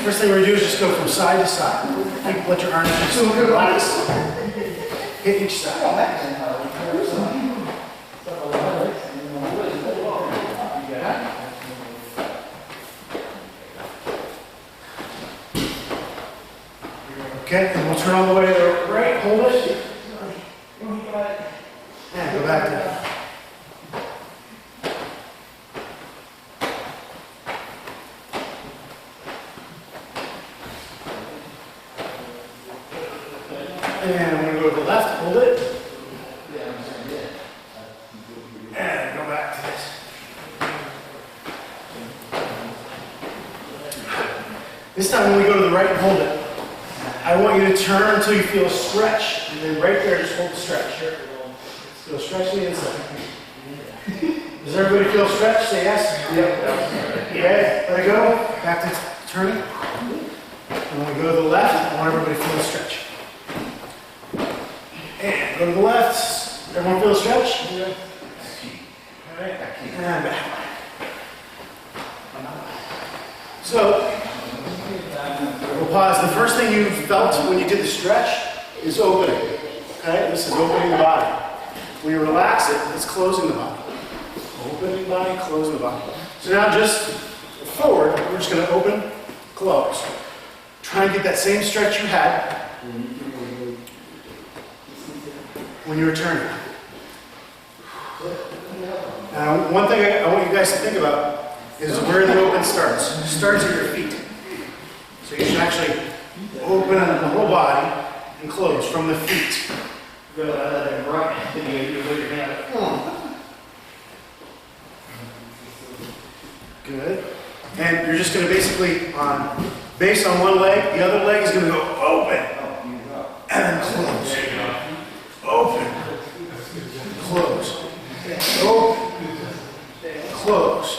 First thing we're going to do is just go from side to side. Let your arms just relax. Hit each side. Okay, and we'll turn all the way to the right, hold it. And go back down. And I'm going to go to the left, hold it. And go back to this. This time when we go to the right, hold it. I want you to turn until you feel a stretch. And then right there, just hold the stretch. Feel a stretch to the inside. Does everybody feel a stretch? Say yes. Yep. Okay, let it go. Back to turning. And when we go to the left, I want everybody to feel a stretch. And go to the left. Everyone feel a stretch? Yeah. All right. And back. So, we'll pause. The first thing you felt when you did the stretch is opening. Okay? This is opening the body. When you relax it, it's closing the body. Opening the body, closing the body. So now just forward, we're just going to open, close. Try and get that same stretch you had when you were turning. Now, one thing I want you guys to think about is where the open starts. It starts at your feet. So you should actually open the whole body and close from the feet. Good. And you're just going to basically, based on one leg, the other leg is going to go open and then close. Open, close, open, close,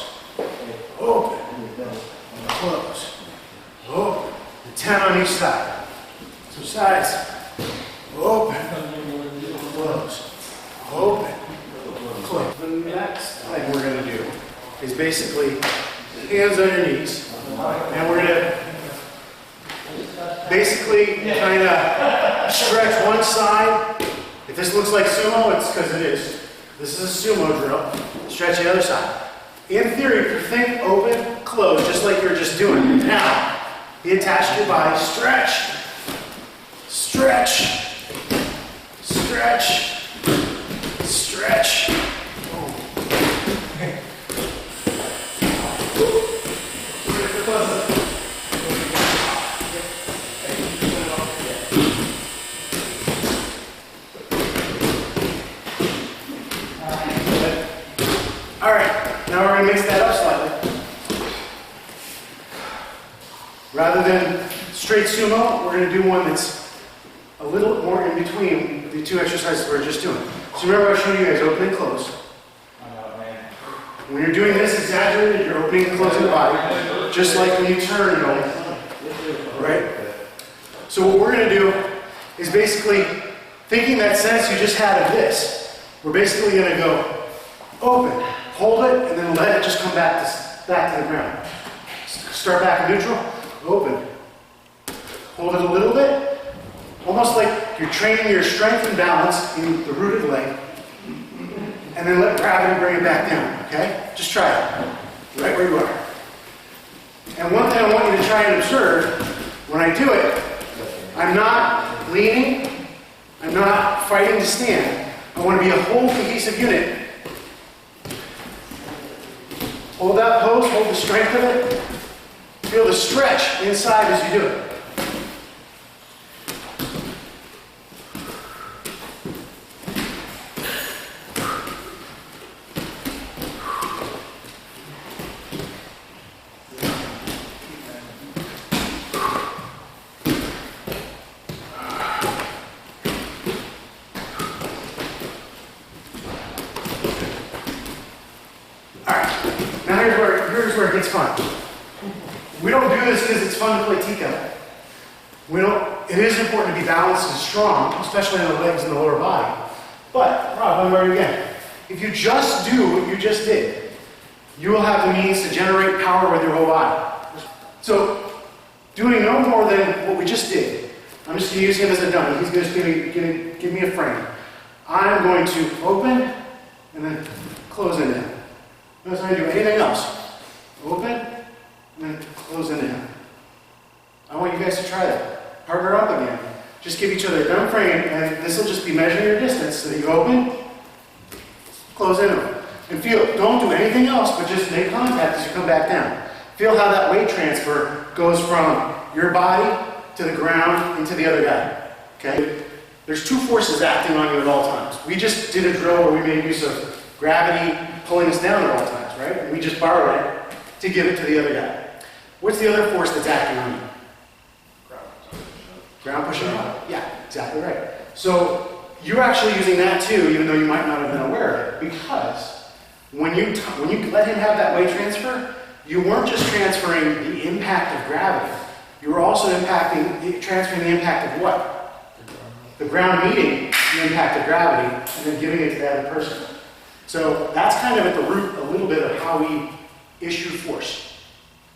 open, close, open. 10 on each side. So sides, open, close, open, close. The next thing we're going to do is basically hands on your knees, and we're going to basically kind of stretch one side. If this looks like sumo, it's because it is. This is a sumo drill. Stretch the other side. In theory, if you think open, close, just like you're just doing. Now, be attached to your body. Stretch. Stretch. Stretch. Stretch. All right, now we're going to mix that up slightly. Rather than straight sumo, we're going to do one that's a little more in between the two exercises we're just doing. So remember I showed you guys open and close. When you're doing this exaggerated, you're opening and closing the body, just like when you turn and open. Right? So what we're going to do is basically, thinking that sense you just had of this, we're basically going to go open, hold it, and then let it just come back to the ground. Start back in neutral, open. Hold it a little bit, almost like you're training your strength and balance in the rooted leg, and then let gravity bring it back down, okay? Just try it, right where you are. And one thing I want you to try and observe, when I do it, I'm not leaning, I'm not fighting to stand. I want to be a whole cohesive unit. Hold that pose, hold the strength of it. Feel the stretch inside as you do it. Here's where it gets fun. We don't do this because it's fun to play Tika. It is important to be balanced and strong, especially on the legs and the lower body. But, Rob, I'm ready again. If you just do what you just did, you will have the means to generate power with your whole body. So, doing no more than what we just did. I'm just going to use him as a dummy. He's going to give me a frame. I'm going to open and then close into him. Notice I don't do anything else. Open and then close into him. I want you guys to try that. Partner up again. Just give each other a dumb frame, and this will just be measuring your distance. So that you open, close into him. And feel, don't do anything else, but just make contact as you come back down. Feel how that weight transfer goes from your body to the ground into the other guy. Okay? There's two forces acting on you at all times. We just did a drill where we made use of gravity pulling us down at all times, right? And we just borrowed it to give it to the other guy. What's the other force that's acting on you? Ground pushing up. Yeah, exactly right. So you're actually using that too, even though you might not have been aware of it, because when you let him have that weight transfer, you weren't just transferring the impact of gravity. You were also transferring the impact of what? The ground meeting the impact of gravity and then giving it to the other person. So that's kind of at the root a little bit of how we issue force.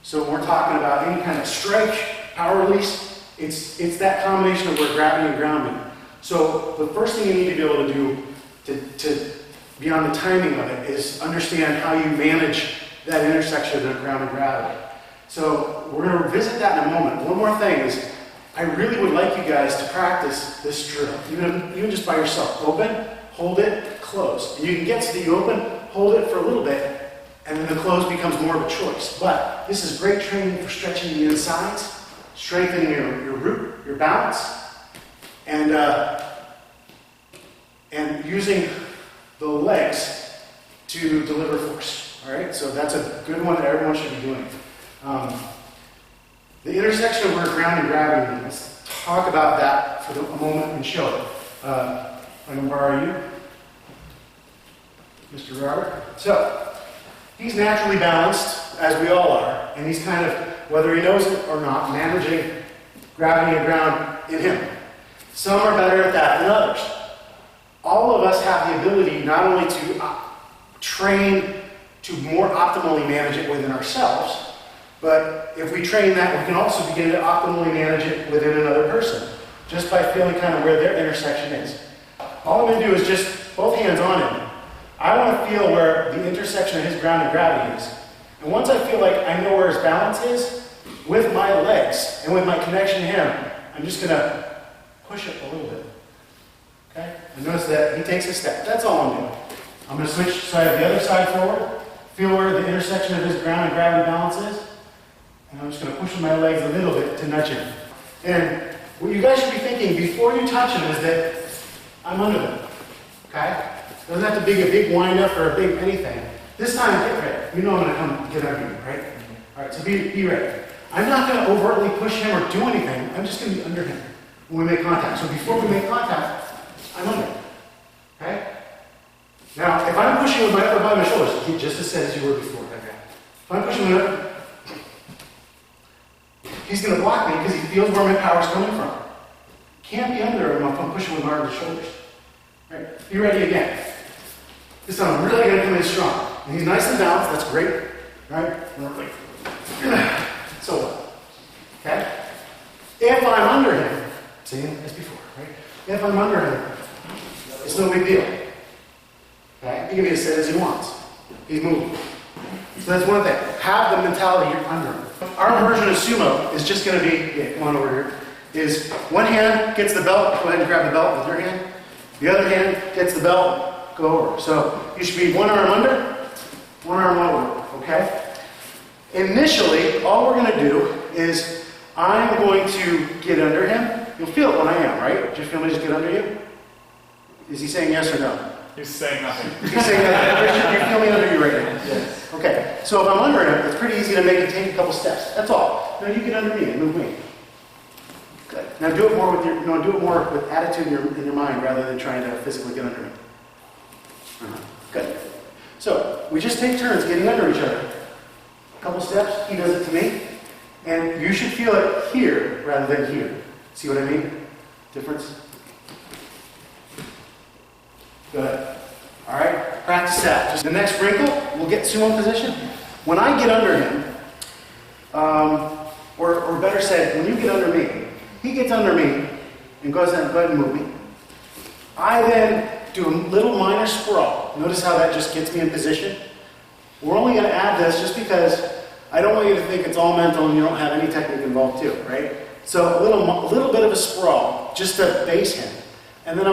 So when we're talking about any kind of strike, power release, it's that combination of where gravity and ground meet. So the first thing you need to be able to do to be on the timing of it is understand how you manage that intersection of ground and gravity. So we're going to revisit that in a moment. One more thing is, I really would like you guys to practice this drill, even just by yourself. Open, hold it, close. And you can get to the open, hold it for a little bit, and then the close becomes more of a choice. But this is great training for stretching the insides, strengthening your root, your balance, and using the legs to deliver force. All right, so that's a good one that everyone should be doing. The intersection of where ground and gravity meet. Let's talk about that for a moment and show it. I'm going to borrow you, Mr. Robert. So, he's naturally balanced, as we all are, and he's kind of, whether he knows it or not, managing gravity and ground in him. Some are better at that than others. All of us have the ability not only to train to more optimally manage it within ourselves, but if we train that, we can also begin to optimally manage it within another person, just by feeling kind of where their intersection is. All I'm going to do is just both hands on him. I want to feel where the intersection of his ground and gravity is. And once I feel like I know where his balance is, with my legs and with my connection to him, I'm just going to push it a little bit. Okay? And notice that he takes a step. That's all I'm doing. I'm going to switch so I have the other side forward, feel where the intersection of his ground and gravity balance is, and I'm just going to push with my legs a little bit to nudge him. And what you guys should be thinking before you touch him is that I'm under them. Okay? It doesn't have to be a big wind up or a big anything. This time, get ready. You know I'm going to come get under you, right? All right, so be ready. I'm not going to overtly push him or do anything. I'm just going to be under him when we make contact. So before we make contact, I'm under. Okay? Now, if I'm pushing with my upper body, my shoulders, keep just as steady as you were before. Okay? If I'm pushing with my he's going to block me because he feels where my power is coming from. Can't be under him if I'm pushing with my arms and shoulders. All right? Be ready again. This time I'm really going to come in strong. And he's nice and balanced. That's great. All right? So well. Okay? If I'm under him, same as before, right? If I'm under him, it's no big deal. Okay? He can be as steady as he wants. He's moving. So that's one thing. Have the mentality you're under him. Our version of sumo is just going to be, yeah, come on over here, is one hand gets the belt, go ahead and grab the belt with your hand. The other hand gets the belt, go over. So you should be one arm under, one arm over, okay? Initially, all we're going to do is I'm going to get under him. You'll feel it when I am, right? Do you feel me just get under you? Is he saying yes or no? He's saying nothing. He's saying nothing. You feel me under you right now? Yes. Okay, so if I'm under him, it's pretty easy to make it take a couple steps. That's all. Now you get under me and move me. Good. Now do it more with do it more with attitude in your mind rather than trying to physically get under me. Good. So we just take turns getting under each other. A couple steps. He does it to me, and you should feel it here rather than here. See what I mean? Difference. Good. All right, practice that. Just the next wrinkle, we'll get sumo position. When I get under him, or or better said, when you get under me, he gets under me and goes ahead and move me. I then do a little minor sprawl. Notice how that just gets me in position? We're only going to add this just because I don't want you to think it's all mental and you don't have any technique involved too, right? So a little bit of a sprawl just to base him. And then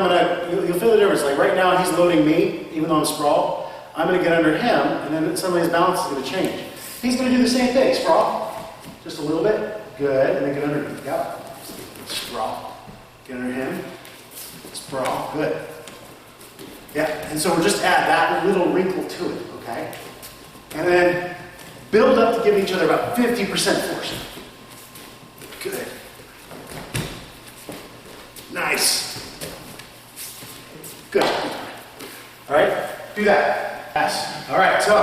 you'll feel the difference. Like right now he's loading me, even though I'm sprawled. I'm going to get under him, and then suddenly his balance is going to change. He's going to do the same thing. Sprawl. Just a little bit. Good. And then get under him. Yep. Sprawl. Get under him. Sprawl. Good. Yeah. And so we'll just add that little wrinkle to it, okay? And then build up to give each other about 50% force. Good. Nice. Good. All right. Do that. Yes. All right. So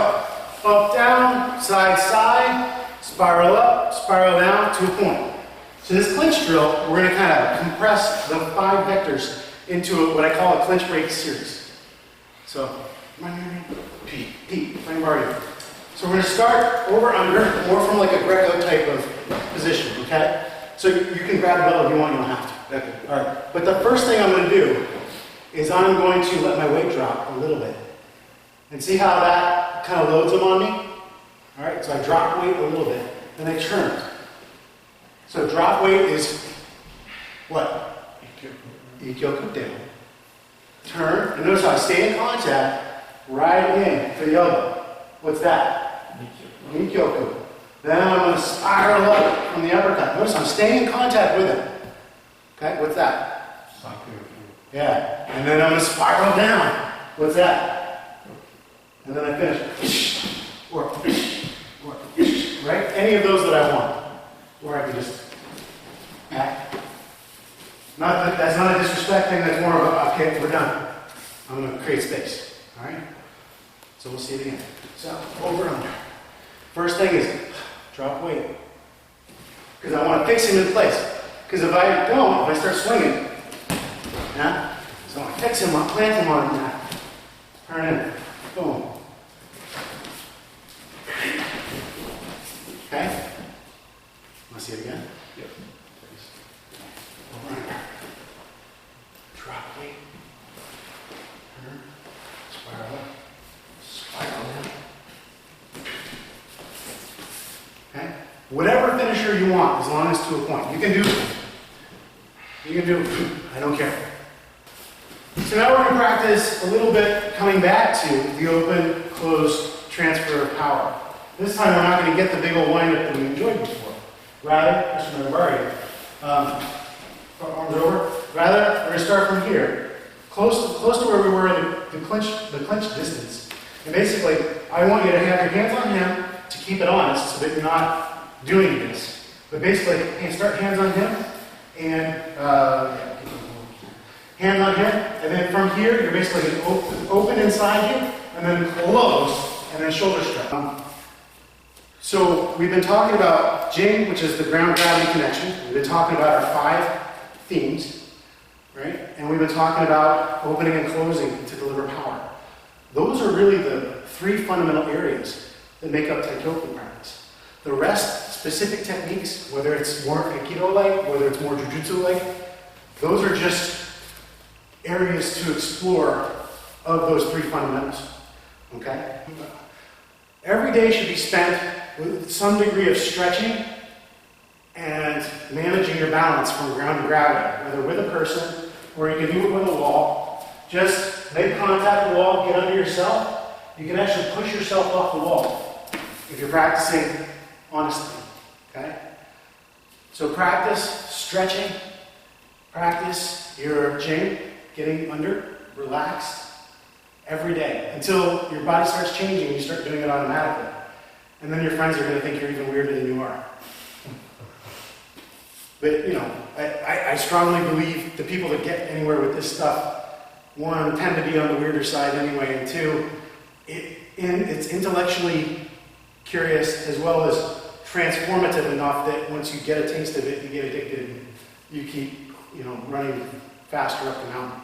up, down, side, side, spiral up, spiral down to a point. So this clinch drill, we're going to kind of compress the 5 vectors into what I call a clinch break series. So, Pete, playing Barty. So we're going to start over under, more from like a Greco type of position, okay? So you can grab the bell if you want, you don't have to. Okay. All right. But the first thing I'm going to do is I'm going to let my weight drop a little bit. And see how that kind of loads them on me? All right, so I drop weight a little bit, then I turn. So drop weight is what? Taikyoku Budo. Turn, and notice how I stay in contact, right in to the elbow. What's that? Taikyoku. Then I'm going to spiral up from the uppercut. Notice I'm staying in contact with him. Okay, what's that? Yeah, and then I'm going to spiral down. What's that? And then I finish. Or, right? Any of those that I want. Or I can just back. That's not a disrespect thing, that's more of a, okay, we're done. I'm going to create space. All right? So we'll see it again. So, over and under. First thing is drop weight. Because I want to fix him in place. Because if I don't, if I start swinging, yeah? So I want to fix him, I'll plant him on that. Turn in. Boom. Okay? Want to see it again? Yep. Over under. Drop weight. Turn. Spiral up. Spiral down. Okay? Whatever finisher you want, as long as to a point. You can do, I don't care. So now we're going to practice a little bit coming back to the open, closed transfer of power. This time we're not going to get the big old windup that we enjoyed before. Rather, just remember, arms over. Rather, we're going to start from here, close to where we were in the clinch distance. And basically, I want you to have your hands on him to keep it honest, so that you're not doing this. But basically, start hands on him, and hands on him, and then from here, you're basically going to open inside you, and then close, and then shoulder strap. So we've been talking about Jing, which is the ground gravity connection. We've been talking about our 5 themes, right? And we've been talking about opening and closing to deliver power. Those are really the 3 fundamental areas that make up Taikyoku practice. The rest, specific techniques, whether it's more aikido-like, whether it's more jujutsu-like, those are just areas to explore of those 3 fundamentals. Okay? Every day should be spent with some degree of stretching and managing your balance from ground to gravity, whether with a person or you can do it with a wall. Just make contact with the wall, get under yourself. You can actually push yourself off the wall if you're practicing honestly. Okay? So practice stretching, practice your Jing, getting under, relaxed, every day, until your body starts changing and you start doing it automatically. And then your friends are going to think you're even weirder than you are. But, you know, I strongly believe the people that get anywhere with this stuff, 1, tend to be on the weirder side anyway, and 2, it's intellectually curious as well as transformative enough that once you get a taste of it, you get addicted and you keep, running faster up the mountain.